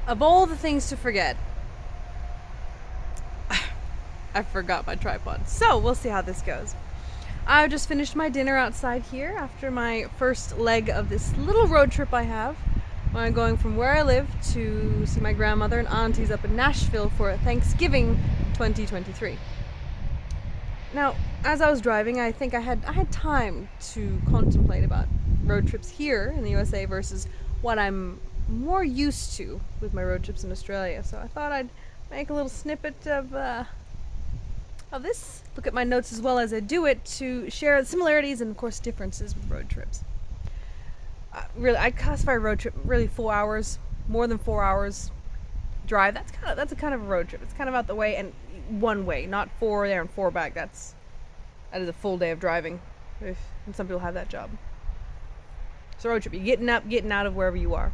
Of all the things to forget, I forgot my tripod. So we'll see how this goes. I just finished my dinner outside here after my first leg of this little road trip I have. I'm going from where I live to see my grandmother and aunties up in Nashville for Thanksgiving 2023. Now, as I was driving, I think I had time to contemplate about road trips here in the USA versus what I'm more used to with my road trips in Australia. So I thought I'd make a little snippet of this, look at my notes as well as I do it to share the similarities and of course differences with road trips. Really, I classify a road trip really 4 hours, more than 4 hours drive. That's a kind of a road trip. It's kind of out the way and one way, not 4 there and 4 back. That is a full day of driving, and some people have that job. So road trip, you're getting up, getting out of wherever you are,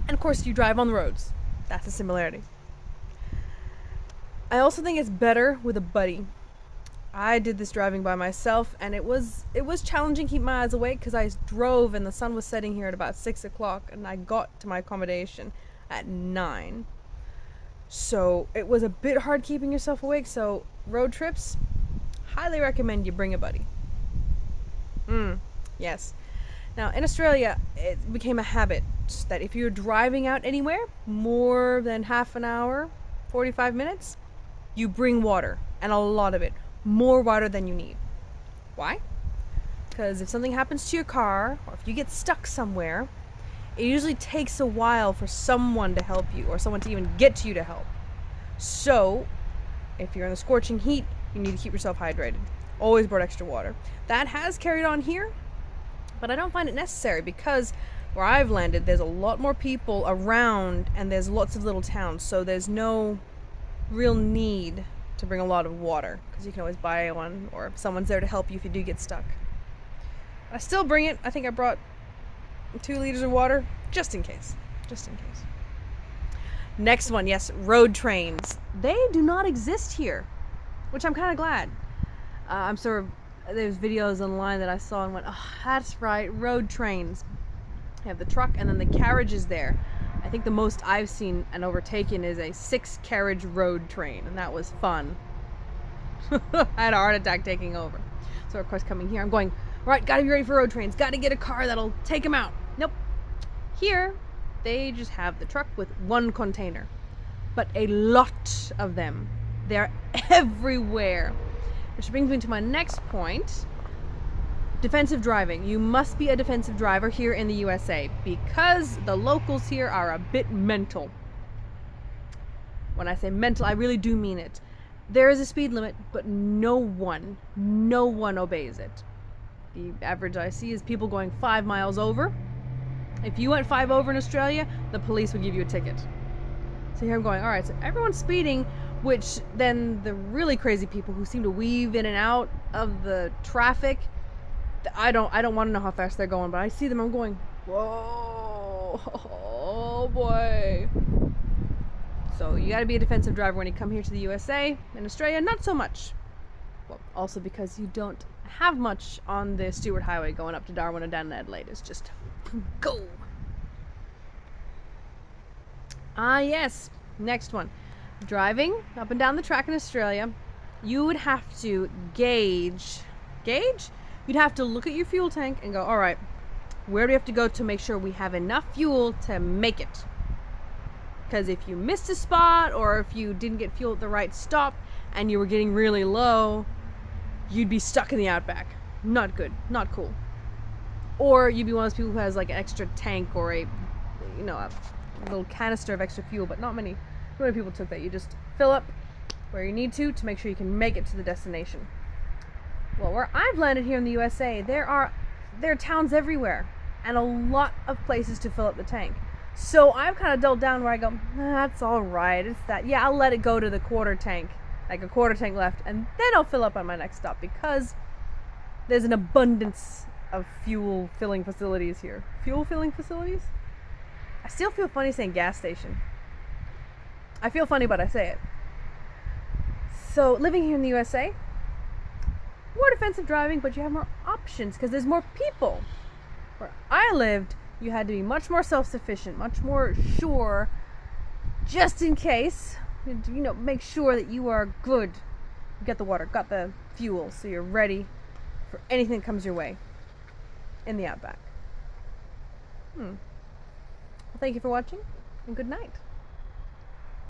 and of course you drive on the roads. That's a similarity. I also think it's better with a buddy. I did this driving by myself, and it was challenging to keep my eyes awake because I drove and the sun was setting here at about 6 o'clock, and I got to my accommodation at 9. So it was a bit hard keeping yourself awake. So road trips, highly recommend you bring a buddy. Yes. Now in Australia, it became a habit that if you're driving out anywhere more than half an hour, 45 minutes, you bring water, and a lot of it. More water than you need. Why? Because if something happens to your car, or if you get stuck somewhere, it usually takes a while for someone to help you, or someone to even get to you to help. So, if you're in the scorching heat, you need to keep yourself hydrated. Always brought extra water. That has carried on here, but I don't find it necessary because where I've landed, there's a lot more people around, and there's lots of little towns, so there's no real need to bring a lot of water because you can always buy one, or someone's there to help you if you do get stuck. I still bring it. I think I brought 2 liters of water just in case. Next one, yes, road trains. They do not exist here, which I'm kind of glad. There's videos online that I saw and went, oh, that's right, road trains. You have the truck and then the carriage is there. I think the most I've seen and overtaken is a 6-carriage road train, and that was fun. I had a heart attack taking over. So of course coming here, I'm going, all right, gotta be ready for road trains. Gotta get a car that'll take them out. Nope. Here, they just have the truck with 1 container, but a lot of them. They're everywhere. Which brings me to my next point. Defensive driving. You must be a defensive driver here in the USA because the locals here are a bit mental. When I say mental, I really do mean it. There is a speed limit, but no one obeys it. The average I see is people going 5 miles over. If you went 5 over in Australia, the police would give you a ticket. So here I'm going, all right, so everyone's speeding, which then the really crazy people who seem to weave in and out of the traffic, I don't want to know how fast they're going, but I see them, I'm going, whoa, oh boy. So you got to be a defensive driver when you come here to the USA. In Australia, not so much. Well, also because you don't have much on the Stewart Highway going up to Darwin and down to Adelaide. It's just go. Yes, next one. Driving up and down the track in Australia, you would have to gauge? You'd have to look at your fuel tank and go, all right, where do we have to go to make sure we have enough fuel to make it? Because if you missed a spot, or if you didn't get fuel at the right stop and you were getting really low, you'd be stuck in the outback. Not good, not cool. Or you'd be one of those people who has like an extra tank or a little canister of extra fuel, but not many people took that. You just fill up where you need to make sure you can make it to the destination. Well, where I've landed here in the USA, there are towns everywhere and a lot of places to fill up the tank. So I've kind of dulled down where I go, that's all right. It's that, yeah, I'll let it go to the quarter tank, like a quarter tank left, and then I'll fill up on my next stop because there's an abundance of fuel filling facilities here. Fuel filling facilities? I still feel funny saying gas station. I feel funny, but I say it. So living here in the USA, more defensive driving, but you have more options because there's more people. Where I lived, You had to be much more self-sufficient, much more sure, just in case. Make sure that you are good. You got the water, got the fuel, so you're ready for anything that comes your way in the outback. Well, thank you for watching, and good night.